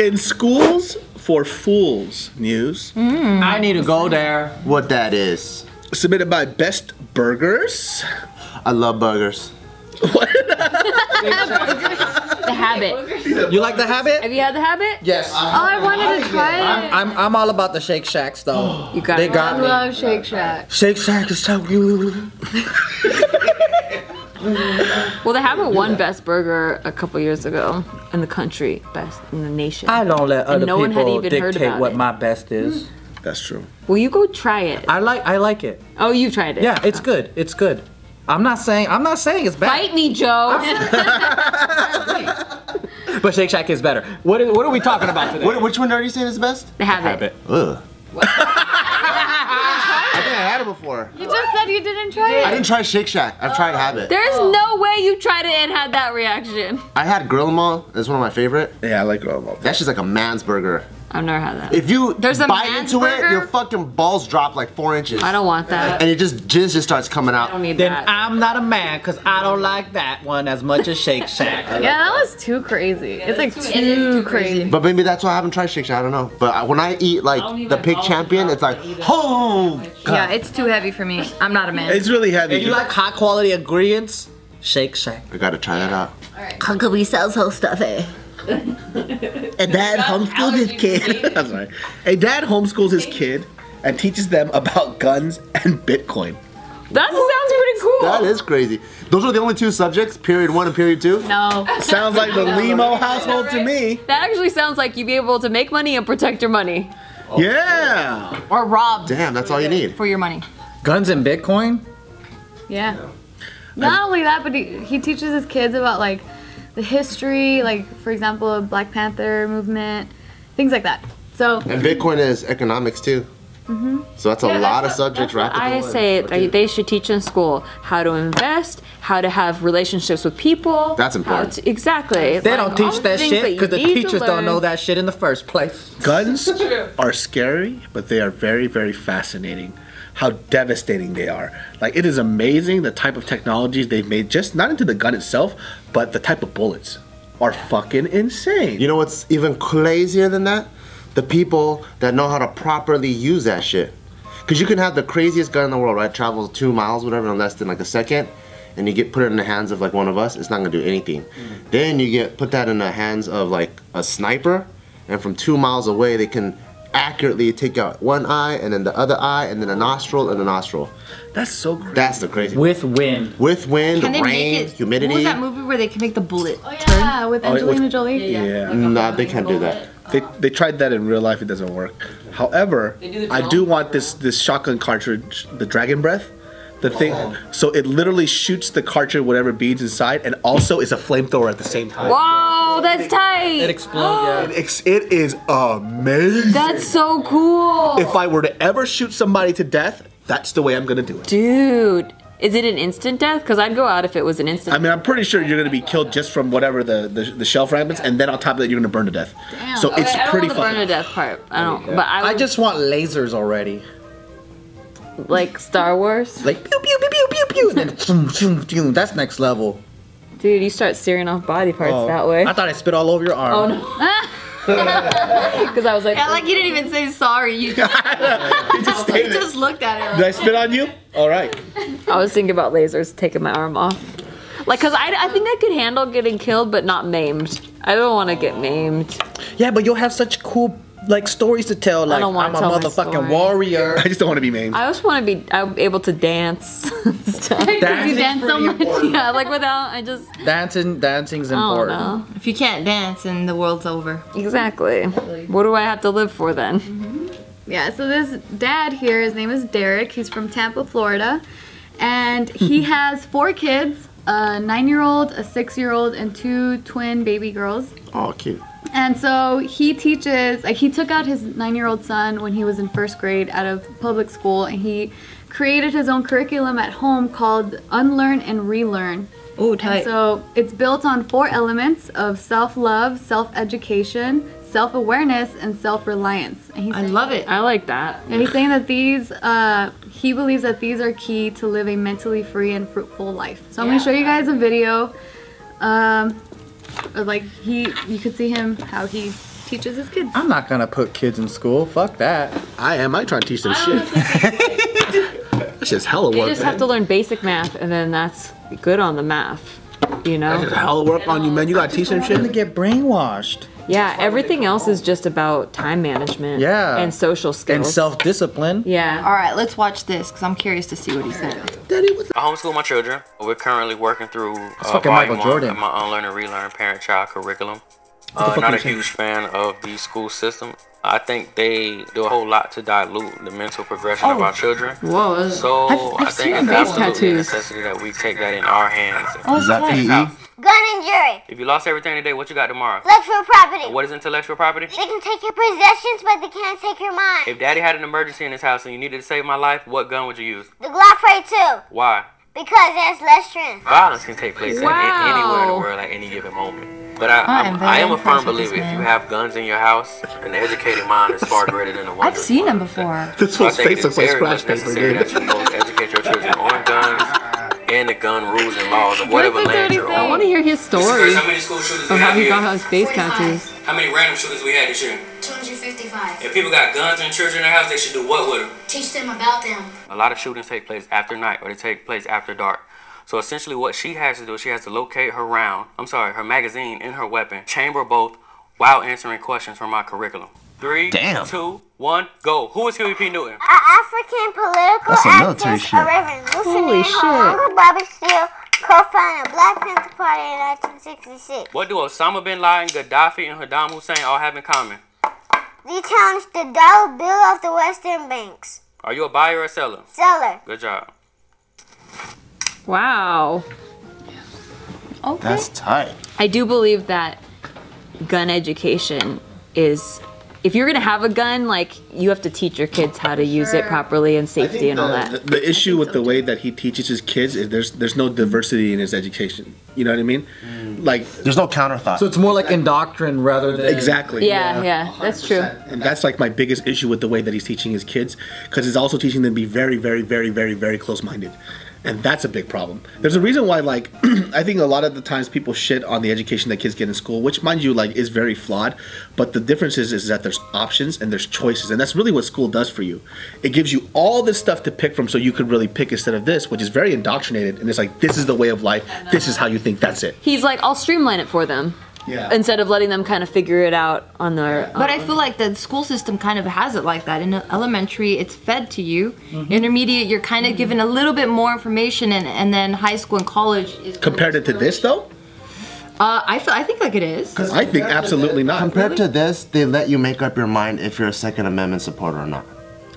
In schools for fools news. I need to go there. What that is? Submitted by Best Burgers. I love burgers. The Habit. You like the Habit? Have you had the Habit? Yes. Oh, I wanted to try it. I'm all about the Shake Shacks though. You got They it. got I me. love Shake Shack. Shake Shack is so good. Well, the Habit won Best Burger a couple years ago in the country, best in the nation. I don't let other no one had people even heard dictate about what it. my best is. That's true. Well, you go try it. I like it. Oh, you tried it. Yeah, it's good. It's good. I'm not saying it's bad. Fight me, Joe. But Shake Shack is better. What are we talking about today? Which one are you saying is best? The Habit. Ugh. I think I had it before. You just said you didn't try it. I didn't try Shake Shack. I've tried Habit. There's no way you tried it and had that reaction. I had Grill 'em All. That's one of my favorite. Yeah, I like grilled all. That's just like a man's burger. I've never had that. If you There's a bite man's into burger? it, your fucking balls drop like 4 inches. I don't want that. And jizz just starts coming out. I don't need Then that. I'm not a man because I don't like that one as much as Shake Shack. Yeah, that was too crazy. It's like too crazy. But maybe that's why I haven't tried Shake Shack. I don't know. But when I eat like the pig champion, it's like, oh. Yeah, it's too heavy for me. I'm not a man. It's really heavy. If you like high quality ingredients, Shake Shack. I gotta try that out. How could we sell so stuff, eh? And dad homeschools his kid. I'm sorry. A dad homeschools his kid and teaches them about guns and Bitcoin. That sounds pretty cool. That is crazy. Those are the only two subjects, period 1 and period 2? No. Sounds like the Limo household to me. That actually sounds like you'd be able to make money and protect your money. Yeah. Or robbed Damn, that's all you need. for your money. Guns and Bitcoin? Yeah. Not only that, but he teaches his kids about like the history, like for example, the Black Panther movement, things like that. So And Bitcoin is economics too. So that's a lot of subjects wrapped I up in say one. they should teach in school how to invest, how to have relationships with people. That's important. Exactly. They Like, don't all teach the that things shit you because the need to teachers don't learn. know that shit in the first place. Guns are scary, but they are very, very fascinating. How devastating they are. Like, it is amazing the type of technologies they've made, just not into the gun itself, but the type of bullets are fucking insane. You know what's even crazier than that? The people that know how to properly use that shit. Because you can have the craziest gun in the world, right? Travels 2 miles, whatever, in less than like a second, and you put it in the hands of like one of us, it's not gonna do anything. Then you put that in the hands of like a sniper, and from 2 miles away, they can accurately take out one eye, and then the other eye, and then a nostril, and a nostril. That's so crazy. That's the crazy. With wind. With wind, can they make rain, it? humidity. What was that movie where they can make the bullet? Yeah, with Angelina Jolie. Yeah. Nah, they can't do that. They tried that in real life, it doesn't work. However, I do want this shotgun cartridge, the Dragon Breath. The thing, so it literally shoots the cartridge, whatever beads inside, and also is a flamethrower at the same time. Whoa, that's tight. It explodes, yeah. It is amazing. That's so cool. If I were to ever shoot somebody to death, that's the way I'm gonna do it. Dude, is it an instant death? Because I'd go out if it was an instant I mean, I'm pretty sure you're gonna be killed just from whatever the shell fragments, and then on top of that, you're gonna burn to death. Damn. So it's I don't pretty want the burn to fun. death part. I don't. But I I would, just want lasers already. like Star Wars. Like pew pew pew pew pew pew. And then zoom, zoom, zoom. That's next level. Dude, you start searing off body parts that way. I thought I spit all over your arm. Oh no. Because I was like, Yeah, like you didn't even say sorry. You just, you just looked at it. Did I spit on you? All right. I was thinking about lasers taking my arm off. Like, cause I think I could handle getting killed, but not maimed. I don't want to get maimed. Yeah, but you'll have such cool like stories to tell. Like don't wanna I'm a tell my motherfucking story. warrior. I just don't want to be maimed. I just want to be able to dance. Stuff. Dancing's You dance so pretty much, yeah. Like without, I just. Dancing's I don't important. know. If you can't dance, then the world's over. Exactly. What do I have to live for then? Yeah, so this dad here, his name is Derek. He's from Tampa, Florida. And he has 4 kids, a 9-year-old, a 6-year-old, and 2 twin baby girls. Oh, cute. And so he teaches, like he took out his 9-year-old son when he was in 1st grade out of public school, and he created his own curriculum at home called Unlearn and Relearn. Ooh, tight. And so it's built on 4 elements of self-love, self-education, self-awareness, and self-reliance. And he's I love it. I like that. And he's saying that these, he believes that these are key to live a mentally free and fruitful life. So I'm going to show you guys a video. Of like you could see him how he teaches his kids. I'm not gonna put kids in school. Fuck that. I might try to teach them shit. That's just hella work. You just have to learn basic math, and then that's good on the math. You know? That's just hella work on you, man. You gotta teach them I'm gonna shit. get brainwashed. Yeah, everything else is just about time management. Yeah. And social skills. And self-discipline. Yeah. All right, let's watch this because I'm curious to see what he said. I homeschool my children. We're currently working through fucking volume Michael Jordan. of my Unlearn and Relearn Parent-Child curriculum. Not a huge fan of the school system. I think they do a whole lot to dilute the mental progression of our children. Whoa. So I've I seen think it's face absolutely a tattoos. necessity that we take that in our hands. Is that PE? Gun and jury. If you lost everything today, what you got tomorrow? Intellectual property. What is intellectual property? They can take your possessions, but they can't take your mind. If Daddy had an emergency in his house and you needed to save my life, what gun would you use? The Glock 42. Why? Because it has less strength. Violence can take place anywhere in the Wow. world at any given moment. But I am very I am a firm impressed with this believer if you man. have guns in your house, an educated mind is far greater than a wonder. I've seen him before. This So I fool's think face it looks is like very scratch much paper, necessary dude. that you both educate your children on guns and the gun rules and laws of whatever land you're I on. want to hear his story How many school shooters of we how have he here? got his face tattoos. How many random shooters we had this year? 255. If people got guns and children in their house, they should do what with them? Teach them about them. A lot of shootings take place after night or they take place after dark. So essentially what she has to do, she has to locate her her magazine and her weapon, chamber both while answering questions from my curriculum. 3, 2, 1, go. Who is Huey P. Newton? An African political That's some military activist, shit. a revolutionary, Holy her shit. uncle Bobby Steele co-founded the Black Panther Party in 1966. What do Osama bin Laden, Gaddafi, and Saddam Hussein all have in common? They challenged the dollar bill of the Western banks. Are you a buyer or a seller? Seller. Good job. Wow. Okay. That's tight. I do believe that gun education is, if you're gonna have a gun, like, you have to teach your kids how to use it properly and safety and all that. The issue with the way that he teaches his kids is there's no diversity in his education. You know what I mean? Like, There's no counter thought. So it's more like indoctrined rather than... exactly. Yeah, that's true. And that's like my biggest issue with the way that he's teaching his kids, because he's also teaching them to be very, very, very, very, very close-minded. And that's a big problem. There's a reason why, like, I think a lot of the times people shit on the education that kids get in school, which, mind you, like, is very flawed. But the difference is that there's options and there's choices. And that's really what school does for you. It gives you all this stuff to pick from so you could really pick instead of this, which is very indoctrinated. And it's like, this is the way of life. This is how you think. That's it. He's like, I'll streamline it for them. Yeah. Instead of letting them kind of figure it out on their But I feel like the school system kind of has it like that. In elementary, it's fed to you. Intermediate, you're kind of given a little bit more information, and then high school and college is Compared it to this, though? I think like it is. I think absolutely not. Compared to this, they let you make up your mind if you're a Second Amendment supporter or not.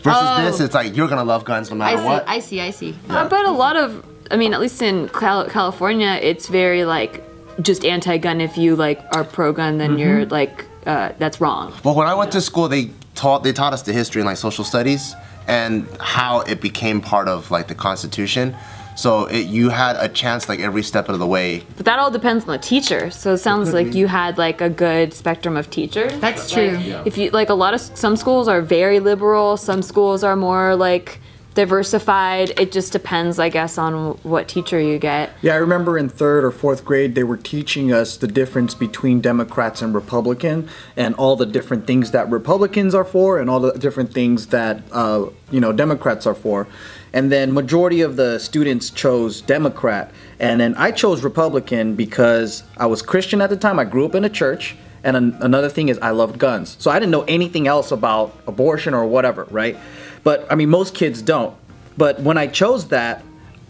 Versus this, it's like you're gonna love guns no matter what. I see. But a lot of, I mean, at least in California, it's very like just anti-gun. If you like are pro-gun, then you're like that's wrong. Well, when I went to school, they taught us the history and like social studies and how it became part of like the Constitution. So you had a chance like every step of the way. But that all depends on the teacher. So it sounds like you had like a good spectrum of teachers. That's true. If you like, some schools are very liberal, some schools are more like diversified. It just depends, I guess, on what teacher you get. Yeah, I remember in 3rd or 4th grade, they were teaching us the difference between Democrats and Republican, and all the different things that Republicans are for, and all the different things that Democrats are for. And then majority of the students chose Democrat, and then I chose Republican because I was Christian at the time. I grew up in a church, and another thing is I loved guns. So I didn't know anything else about abortion or whatever, right? But I mean, most kids don't. But when I chose that,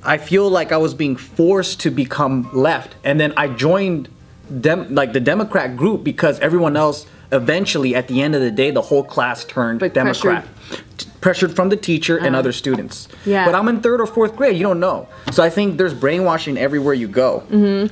I feel like I was being forced to become left, and then I joined the Democrat group because everyone else eventually, at the end of the day, the whole class turned Like Democrat. Pressured from the teacher and other students. Yeah. But I'm in 3rd or 4th grade, you don't know. So I think there's brainwashing everywhere you go. In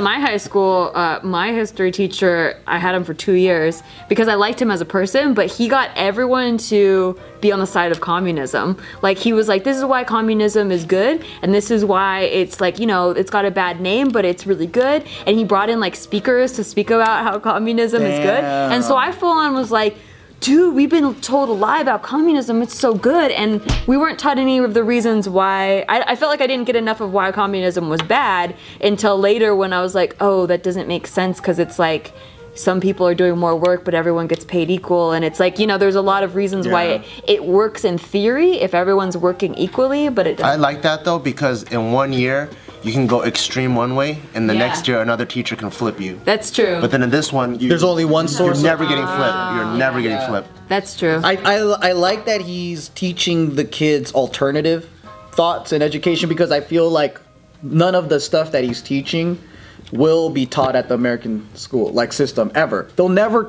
my high school, my history teacher, I had him for 2 years because I liked him as a person, but he got everyone to be on the side of communism. Like, he was like, this is why communism is good, and this is why it's like, it's got a bad name, but it's really good. And he brought in like speakers to speak about how communism is good. And so I full on was like, dude, we've been told a lie about communism, it's so good, and we weren't taught any of the reasons why. I felt like I didn't get enough of why communism was bad until later when I was like, oh, that doesn't make sense, because it's like, some people are doing more work, but everyone gets paid equal. And it's like, you know, there's a lot of reasons why it works in theory if everyone's working equally, but it doesn't. I like that though, because in 1 year, you can go extreme one way, and the next year another teacher can flip you. That's true. But then in this one, there's only one source. You're never getting flipped. You're never getting flipped. That's true. I like that he's teaching the kids alternative thoughts in education, because I feel like none of the stuff that he's teaching will be taught at the American school system ever. They'll never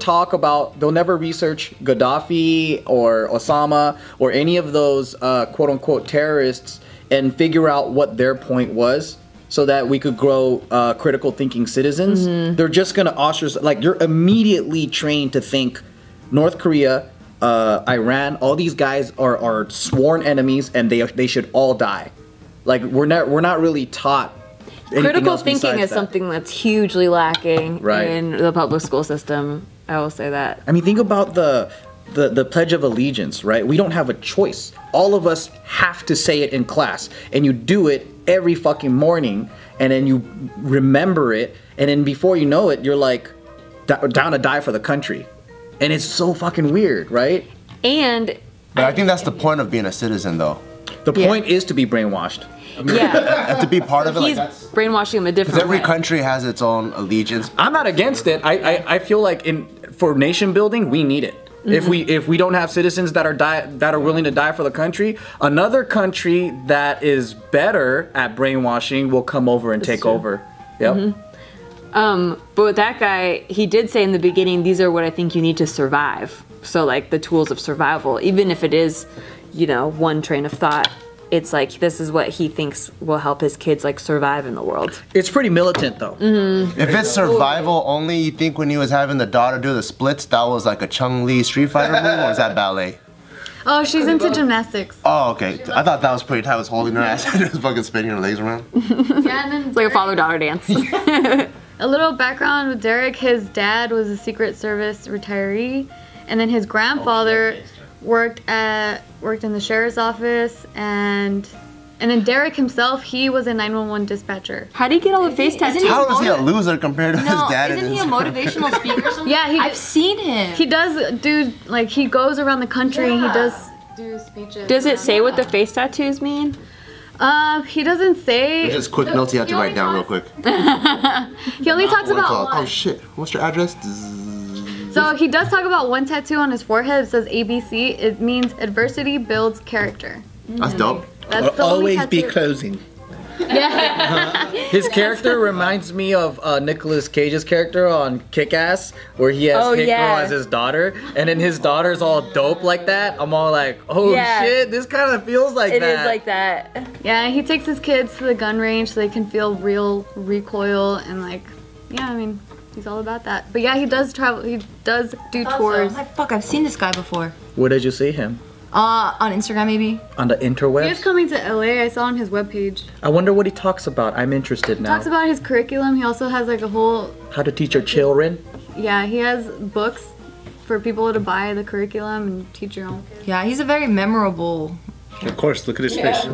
research Gaddafi or Osama or any of those quote unquote terrorists and figure out what their point was, so that we could grow critical thinking citizens. They're just gonna ostracize. You're immediately trained to think North Korea, Iran, all these guys are sworn enemies, and they should all die. We're not really taught. Critical thinking is something that's hugely lacking in the public school system. I will say that. I mean, think about the Pledge of Allegiance, right? We don't have a choice. All of us have to say it in class, and you do it every fucking morning, and then you remember it, and then before you know it, you're like down to die for the country, and it's so fucking weird, right? But I think that's the point of being a citizen, though. The point is to be brainwashed. And to be part of it, he's brainwashing them a different way. Because every country has its own allegiance. I'm not against it. I feel like for nation building, we need it. If we don't have citizens that are willing to die for the country, another country that is better at brainwashing will come over and take over. Yep. But with that guy, he did say in the beginning, these are what I think you need to survive. So the tools of survival, even if it is, one train of thought, it's this is what he thinks will help his kids survive in the world. It's pretty militant though. If it's survival only, you think when he was having the daughter do the splits, that was like a Chung-Li Street Fighter move, or is that ballet? Oh, she's into gymnastics. Oh, okay. I thought that was pretty tight. I was holding her ass and just fucking spinning her legs around. Yeah, and then it's like a father-daughter dance. A little background with Derek, his dad was a Secret Service retiree, and then his grandfather worked in the sheriff's office, and then Derek himself, he was a 911 dispatcher. How do you get all the face tattoos? How is he a loser compared to his dad? Isn't he a motivational speaker or something? Yeah, I've seen him. He does do, he goes around the country and he does do speeches. Does it say what the face tattoos mean? He doesn't say. Just quick notes you have to write down real quick. He only talks about one. Oh shit, what's your address? So he does talk about one tattoo on his forehead. It says ABC. It means adversity builds character. That's dope. That's the always be closing. Yeah. His character reminds me of Nicolas Cage's character on Kick-Ass, where he has Hit Girl as his daughter, and then his daughter's all dope like that. I'm all like, oh shit, this kind of feels like that. It is like that. Yeah, he takes his kids to the gun range so they can feel real recoil and he's all about that. But yeah, he does travel. He does do tours. Fuck, I've seen this guy before. Where did you see him? On Instagram maybe. On the interwebs? He is coming to LA. I saw on his webpage. I wonder what he talks about. I'm interested now. He talks about his curriculum. He also has a whole... How to teach your children? Yeah, he has books for people to buy the curriculum and teach your own. Yeah, he's a very memorable... Of course, look at his face.